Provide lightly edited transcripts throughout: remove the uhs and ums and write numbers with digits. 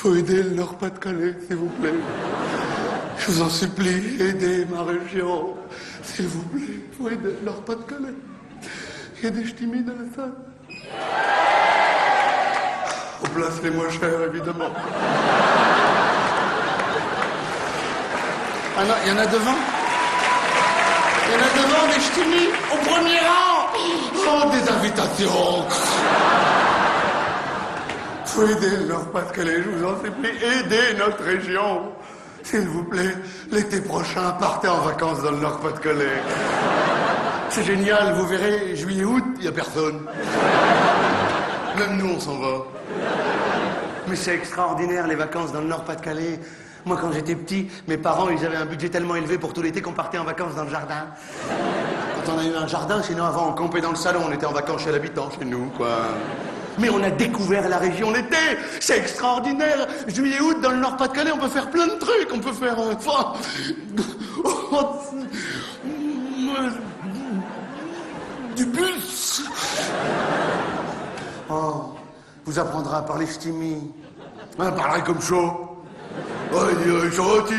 Faut aider le Nord-Pas-de-Calais, s'il vous plaît. Je vous en supplie, aidez ma région. S'il vous plaît, faut aider le Nord-Pas-de-Calais. Il y a des ch'timis dans la salle. Aux places les moins chères, évidemment. Ah non, il y en a devant. Il y en a devant, des ch'timis, au premier rang. Oh, des invitations. Faut aider le Nord-Pas-de-Calais, je vous en supplie. Aidez notre région. S'il vous plaît, l'été prochain, partez en vacances dans le Nord-Pas-de-Calais. C'est génial, vous verrez, juillet, août, il n'y a personne. Même nous, on s'en va. Mais c'est extraordinaire, les vacances dans le Nord-Pas-de-Calais. Moi, quand j'étais petit, mes parents, ils avaient un budget tellement élevé pour tout l'été qu'on partait en vacances dans le jardin. Quand on a eu un jardin, sinon avant, on campait dans le salon, on était en vacances chez l'habitant, chez nous, quoi. Mais on a découvert la région l'été. C'est extraordinaire. Juillet, août, dans le Nord-Pas-de-Calais, on peut faire plein de trucs. On peut faire... du bus. Oh, vous apprendrez à parler ch'timi. Hein, parler comme chaud. Ouais, gentil.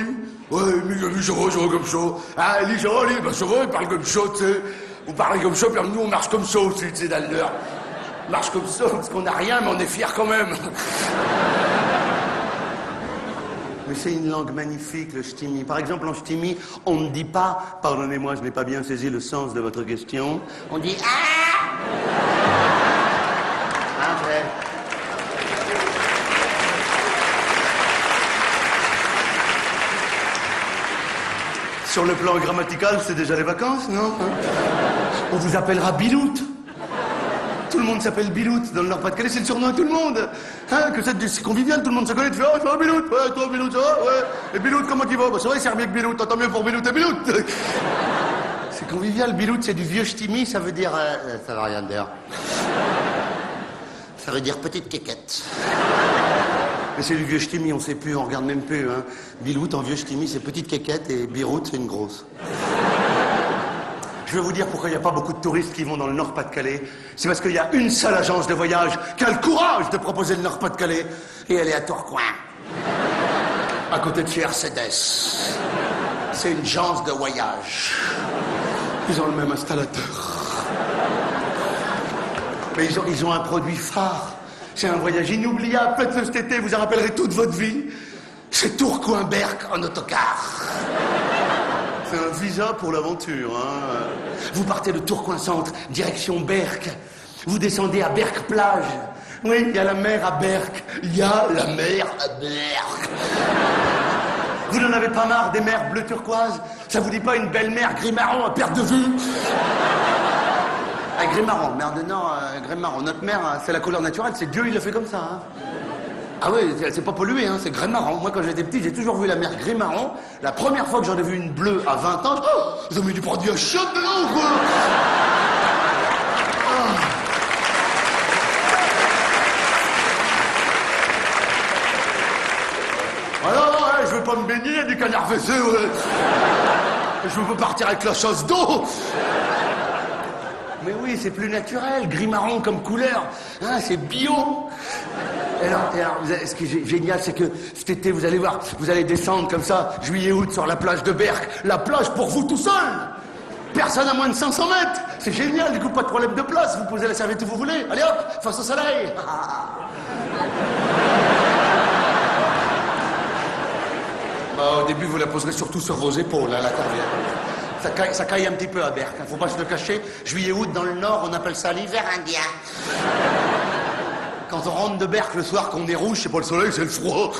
Ouais, mais chaud comme chaud. Ah, il est joli, ben chaud, il parle comme chaud, tu sais. Vous parlez comme chaud, puis nous, on marche comme chaud aussi, tu sais, dans le Nord. On marche comme ça, parce qu'on n'a rien, mais on est fiers quand même. Mais c'est une langue magnifique, le ch'timi. Par exemple, en ch'timi, on ne dit pas « Pardonnez-moi, je n'ai pas bien saisi le sens de votre question ». On dit « Ah !» Hein, frère? Sur le plan grammatical, c'est déjà les vacances, non? On vous appellera Bilout. Tout le monde s'appelle Bilout. Dans le Nord-Pas-de-Calais, c'est le surnom de tout le monde. Hein, que c'est convivial, tout le monde se connaît. Tu fais, oh, ça va, Bilout? Ouais, toi, Bilout, ça va? Ouais. Et Bilout, comment tu vas? Bah, c'est vrai, c'est mieux que Bilout. Tant mieux pour Bilout et Bilout. C'est convivial. Bilout, c'est du vieux ch'timi, ça veut dire... ça va rien dire. Ça veut dire petite quéquette. Mais c'est du vieux ch'timi, on sait plus, on regarde même plus. Hein. Bilout, en vieux ch'timi, c'est petite quéquette et Birout, c'est une grosse. Je vais vous dire pourquoi il n'y a pas beaucoup de touristes qui vont dans le Nord-Pas-de-Calais. C'est parce qu'il y a une seule agence de voyage qui a le courage de proposer le Nord-Pas-de-Calais. Et elle est à Tourcoing. À côté de chez Mercedes. C'est une agence de voyage. Ils ont le même installateur. Mais ils ont un produit phare. C'est un voyage inoubliable. Faites-le cet été, vous en rappellerez toute votre vie. C'est Tourcoing-Berck en autocar. C'est un visa pour l'aventure, hein. Vous partez de Tourcoing-Centre, direction Berck. Vous descendez à Berck-Plage. Oui, il y a la mer à Berck. Il y a la mer à Berck. Vous n'en avez pas marre des mers bleu turquoise? Ça vous dit pas une belle mer gris-marron à perte de vue? Ah, gris-marron, merde, non, gris-marron. Notre mer, c'est la couleur naturelle, c'est Dieu, il l'a fait comme ça, hein. Ah oui, c'est pas pollué, hein, c'est gris-marron. Moi, quand j'étais petit, j'ai toujours vu la mer gris-marron. La première fois que j'en ai vu une bleue à 20 ans, oh, ils ont mis du produit à chiottes dedans, quoi. Ah non, non, je veux pas me baigner, du canard fessé, ouais. Je veux pas partir avec la chasse d'eau. Mais oui, c'est plus naturel, gris-marron comme couleur. Hein, c'est bio. Et alors, ce qui est génial, c'est que cet été, vous allez voir, vous allez descendre comme ça, juillet-août, sur la plage de Berck. La plage pour vous tout seul. Personne à moins de 500 mètres. C'est génial, du coup, pas de problème de place. Vous posez la serviette où vous voulez. Allez hop, face au soleil. Bah, au début, vous la poserez surtout sur vos épaules, à la serviette. Ça caille un petit peu à Berck, hein. Faut pas se le cacher. Juillet-août, dans le Nord, on appelle ça l'hiver indien. Quand on rentre de Berck le soir, qu'on est rouge, c'est pas le soleil, c'est le froid.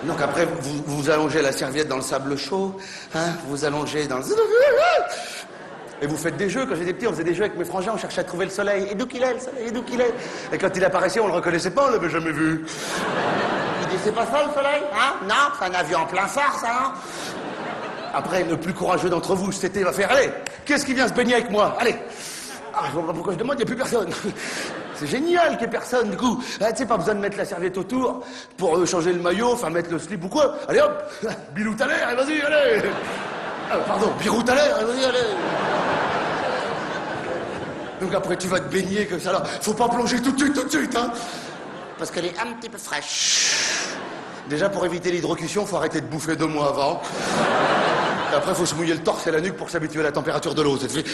Donc après, vous allongez la serviette dans le sable chaud, hein, vous allongez dans le... Et vous faites des jeux. Quand j'étais petit, on faisait des jeux avec mes frangins, on cherchait à trouver le soleil. Et d'où qu'il est, le soleil, et d'où qu'il est? Et quand il apparaissait, on le reconnaissait pas, on l'avait jamais vu. Il dit, c'est pas ça le soleil? Hein? Non, c'est un avion en plein phare, ça, non? Après, le plus courageux d'entre vous, cet été, va faire, allez, qu'est-ce qui vient se baigner avec moi? Allez. Ah, je vois pas pourquoi je demande, il n'y a plus personne. C'est génial qu'il n'y ait personne, du coup. Ah, tu sais, pas besoin de mettre la serviette autour pour changer le maillot, enfin mettre le slip ou quoi. Allez hop, Bilout à l'air, et vas-y, allez. Ah, pardon, Birout à l'air, et vas-y, allez. Donc après, tu vas te baigner comme ça, là. Faut pas plonger tout de suite, hein. parce qu'elle est un petit peu fraîche. Déjà, pour éviter l'hydrocution, faut arrêter de bouffer 2 mois avant. Et après, faut se mouiller le torse et la nuque pour s'habituer à la température de l'eau. Ça te fait...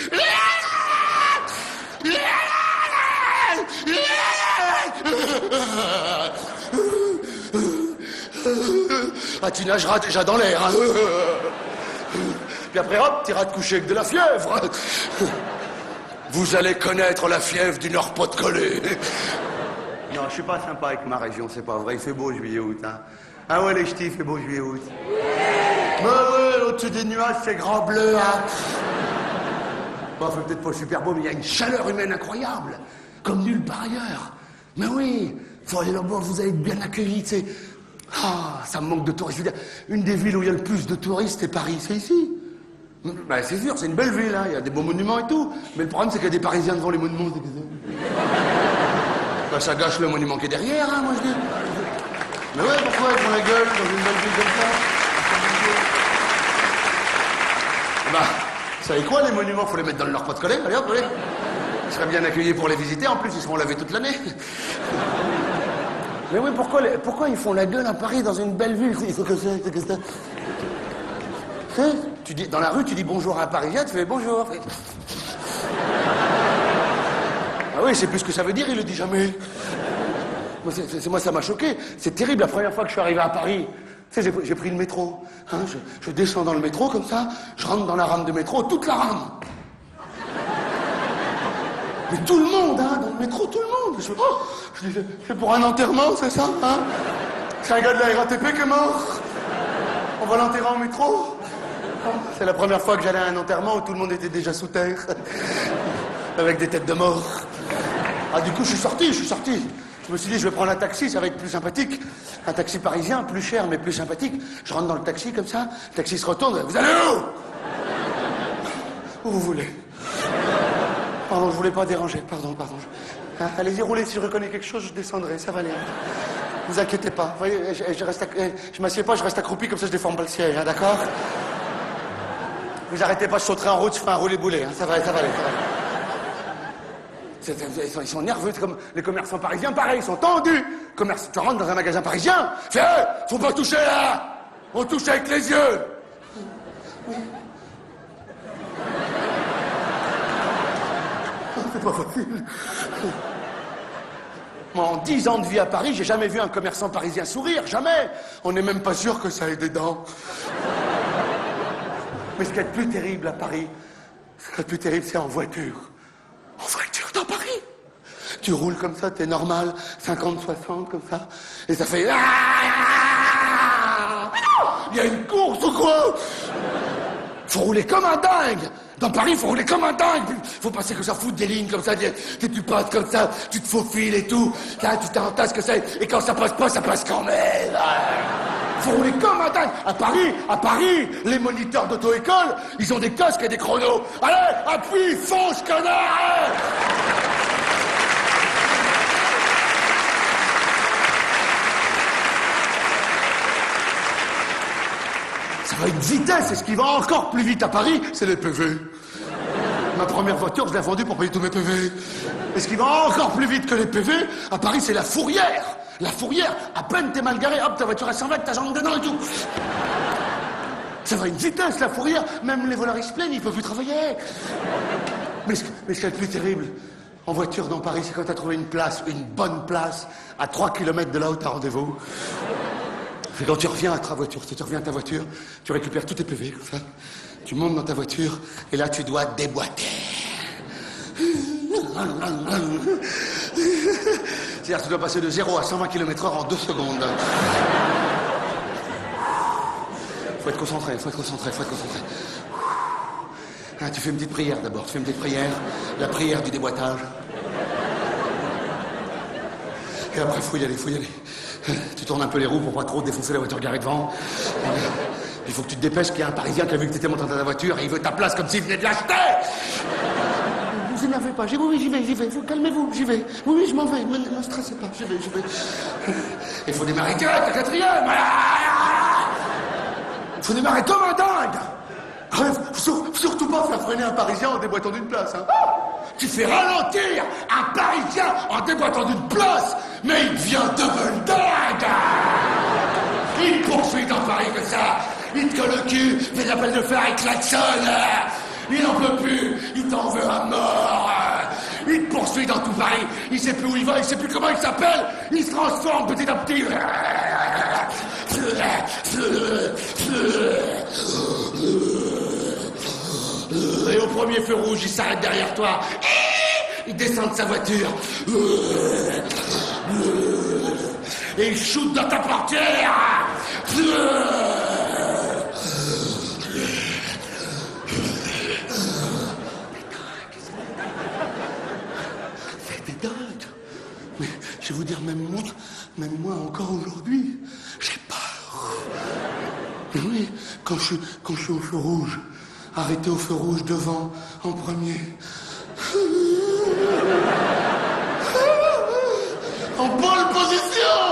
Ah, tu nageras déjà dans l'air. Hein. Puis après, hop, t'iras te coucher avec de la fièvre. Vous allez connaître la fièvre du Nord-Pas-de-Calais. Non, je suis pas sympa avec ma région, c'est pas vrai. Il fait beau juillet-août, hein. Ah ouais, les ch'tis, il fait beau juillet-août. Bah ouais, au-dessus des nuages, c'est grand bleu, hein. Bon, il fait peut-être pas super beau, mais il y a une chaleur humaine incroyable. Comme nulle part ailleurs. Mais oui, faut aller là-bas, vous allez être bien accueillis, tu sais. Ah, ça me manque de touristes. Je veux dire, une des villes où il y a le plus de touristes, c'est Paris, c'est ici. Ben, c'est sûr, c'est une belle ville, hein. Il y a des beaux monuments et tout. Mais le problème, c'est qu'il y a des Parisiens devant les monuments. Ben, ça gâche le monument qui est derrière, hein, moi je dis. Mais ouais, pourquoi ils font la gueule dans une belle ville comme ça? Bah, vous savez quoi, les monuments, faut les mettre dans le Nord-Pas-de-Calais, allez hop, allez. Ils seraient bien accueillis pour les visiter, en plus, ils seront lavés toute l'année. Mais oui, pourquoi ils font la gueule à Paris, dans une belle ville? Il faut que ça... Tu dis, dans la rue, tu dis bonjour à un Parisien, tu fais bonjour. Ah oui, c'est plus ce que ça veut dire, il le dit jamais. Moi, ça m'a choqué. C'est terrible, la première fois que je suis arrivé à Paris. Tu sais, j'ai pris le métro. Hein, je descends dans le métro, comme ça, je rentre dans la rame de métro, toute la rame. Mais tout le monde, hein, dans le métro, tout le monde. Je dis, c'est pour un enterrement, c'est ça, hein? C'est un gars de la RATP qui est mort. On va l'enterrer en métro. C'est la première fois que j'allais à un enterrement où tout le monde était déjà sous terre. Avec des têtes de mort. Ah, du coup, je suis sorti. Je me suis dit, je vais prendre un taxi, ça va être plus sympathique. Un taxi parisien, plus cher, mais plus sympathique. Je rentre dans le taxi, comme ça. Le taxi se retourne. Vous allez où? Où vous voulez? Pardon, je voulais pas déranger. Pardon. Hein, allez-y, roulez. Si je reconnais quelque chose, je descendrai. Ça va aller. Vous inquiétez pas. Vous voyez, je m'assieds pas, je reste accroupi, comme ça je déforme pas le siège, hein, d'accord? Vous arrêtez pas, je sauterai en route, je ferai un roulé-boulé, hein, ça va aller. Ils sont nerveux, comme les commerçants parisiens, pareil, ils sont tendus. Tu rentres dans un magasin parisien, fais, hey, faut pas toucher là! On touche avec les yeux! Oui. C'est pas facile. Moi, en 10 ans de vie à Paris, j'ai jamais vu un commerçant parisien sourire, jamais. On n'est même pas sûr que ça ait des dents. Mais ce qu'il y a de plus terrible à Paris, c'est en voiture. En voiture dans Paris. Tu roules comme ça, t'es normal, 50, 60, comme ça, et ça fait... Il y a une course ou quoi? Faut rouler comme un dingue. Dans Paris, faut rouler comme un dingue. Faut passer que ça fout des lignes comme ça, tu passes comme ça, tu te faufiles et tout. Là, tu t'entasses que ça, et quand ça passe pas, ça passe quand même. Faut rouler comme un dingue. À Paris, les moniteurs d'auto-école, ils ont des casques et des chronos. Allez, appuie, fonce, connard! Ça va une vitesse, et ce qui va encore plus vite à Paris, c'est les PV. Ma première voiture, je l'ai vendue pour payer tous mes PV. Et ce qui va encore plus vite que les PV, à Paris, c'est la fourrière. La fourrière, à peine t'es mal garé, hop, ta voiture elle s'en va avec ta jambe dedans et tout. Ça va une vitesse, la fourrière. Même les voleurs, ils se plaignent, ils peuvent plus travailler. Mais ce qu'il y a de plus terrible, en voiture dans Paris, c'est quand t'as trouvé une place, une bonne place, à 3 km de là où t'as rendez-vous. C'est quand tu reviens à ta voiture, tu récupères tous tes PV, comme ça. Tu montes dans ta voiture, et là, tu dois déboîter. C'est-à-dire, tu dois passer de 0 à 120 km/h en 2 secondes. Faut être concentré. Ah, tu fais une petite prière d'abord, la prière du déboîtage. Et après, faut y aller. Tu tournes un peu les roues pour pas trop défoncer la voiture garée devant. Il faut que tu te dépêches qu'il y a un Parisien qui a vu que t'étais monté dans ta voiture et il veut ta place comme s'il venait de l'acheter. Ne vous énervez pas, oui, j'y vais, calmez-vous, j'y vais. Oui, je m'en vais, ne stressez pas, j'y vais. Il faut démarrer direct, la 4e. Il faut démarrer comme un dingue. Faut surtout pas faire freiner un Parisien en déboîtant d'une place. Hein. tu fais ralentir un Parisien en déboîtant d'une place, mais il devient double dingue. Il te poursuit dans Paris comme ça, il te colle le cul, fait l'appel de fer avec klaxonne. Il n'en peut plus, il t'en veut à mort. Il te poursuit dans tout Paris, il sait plus où il va, il sait plus comment il s'appelle, il se transforme petit à petit. Et au premier feu rouge, il s'arrête derrière toi. Il descend de sa voiture. Et il shoot dans ta portière. C'était dingue. Mais je vais vous dire, même moi encore aujourd'hui, j'ai peur. Mais oui, quand je suis au feu rouge, arrêté au feu rouge devant, en premier. En pole position.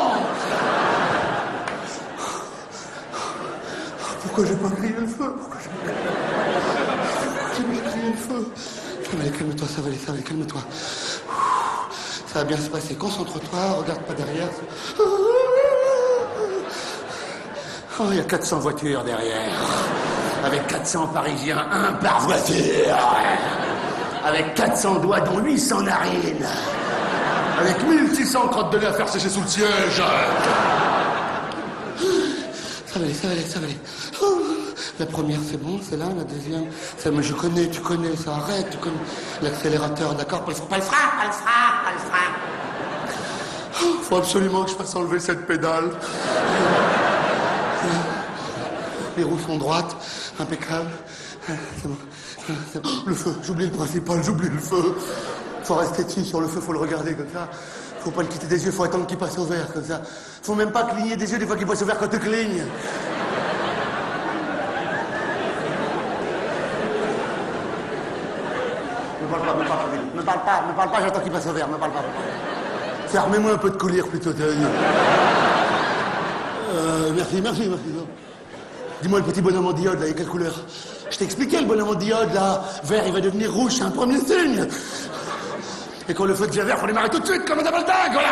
Pourquoi j'ai pas crié le feu? Pourquoi j'ai pas crié le feu? Allez, calme-toi, ça va aller, calme-toi. Ça va bien se passer, concentre-toi, regarde pas derrière. Oh, il y a 400 voitures derrière. Avec 400 Parisiens, un par voiture. Avec 400 doigts, dont 800 narines. Avec 1600 crottes de lait à faire sécher sous le siège. Ça va aller. Oh, la première, c'est bon, c'est là, la deuxième. Ça, mais tu connais, ça arrête, tu connais. L'accélérateur, d'accord, pas le frein. Oh, faut absolument que je fasse enlever cette pédale. Les roues sont droites, impeccable. C'est bon. Le feu, j'oublie le principal, j'oublie le feu. Faut rester dessus sur le feu, faut le regarder comme ça. Faut pas le quitter des yeux, faut attendre qu'il passe au vert comme ça. Faut même pas cligner des yeux des fois qu'il passe au vert quand tu clignes. Me parle pas, j'attends qu'il passe au vert, me parle pas. Fermez-moi un peu de collier plutôt. Merci. Dis-moi le petit bonhomme en diode, là, il est quelle couleur? Je t'ai expliqué le bonhomme en diode, là. Vert, il va devenir rouge, c'est un premier signe. Et quand le feu devient vert, faut démarrer tout de suite, comme un double dingue, voilà.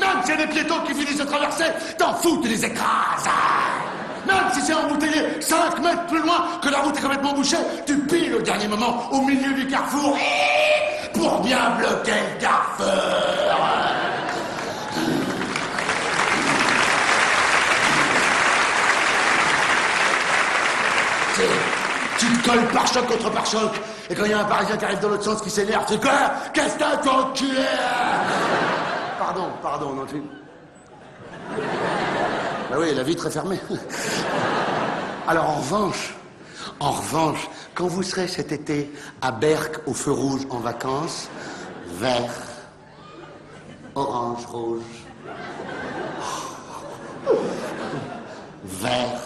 Même s'il y a des piétons qui finissent de traverser, t'en fous, tu les écrases. Même si c'est embouteillé 5 mètres plus loin, que la route est complètement bouchée, tu piles au dernier moment, au milieu du carrefour, pour bien bloquer le carrefour. Tu te colles pare-choc contre pare-choc. Et quand il y a un Parisien qui arrive dans l'autre sens qui s'énerve, c'est quoi? Qu'est-ce que t'as, toi, enculé? Pardon, non, tu... Bah oui, la vitre est fermée. Alors, en revanche, quand vous serez cet été à Berck, au feu rouge, en vacances, vert, orange, rouge, vert,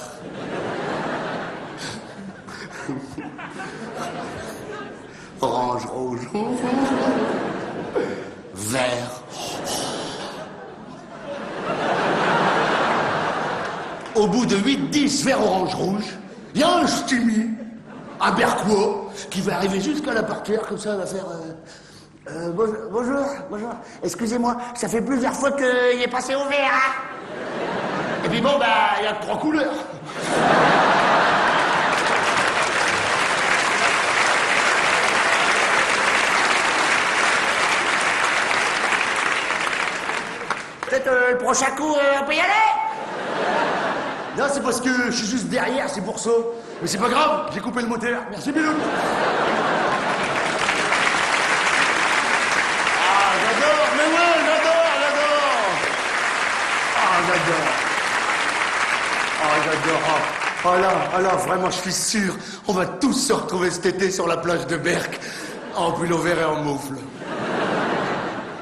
orange, rouge, vert. Au bout de 8-10 vert, orange, rouge, il y a un ch'timi, un berquois, qui va arriver jusqu'à la portière, comme ça, il va faire... bonjour. Excusez-moi, ça fait plusieurs fois qu'il est passé au vert, hein? Et puis bon, bah, il y a 3 couleurs. Peut-être le prochain coup, on peut y aller? Non, c'est parce que je suis juste derrière, c'est pour ça. Mais c'est pas grave, j'ai coupé le moteur. Merci, Bilou. Ah, j'adore, mais ouais, j'adore. Ah, là, vraiment, je suis sûr, on va tous se retrouver cet été sur la plage de Berck, en pull au vert et en moufle.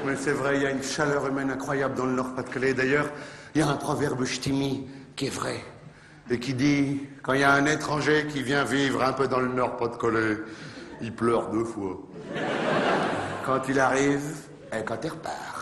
Mais c'est vrai, il y a une chaleur humaine incroyable dans le Nord-Pas-de-Calais. D'ailleurs, il y a un proverbe ch'timi qui est vrai et qui dit, quand il y a un étranger qui vient vivre un peu dans le Nord-Pas-de-Calais, il pleure 2 fois. Quand il arrive et quand il repart.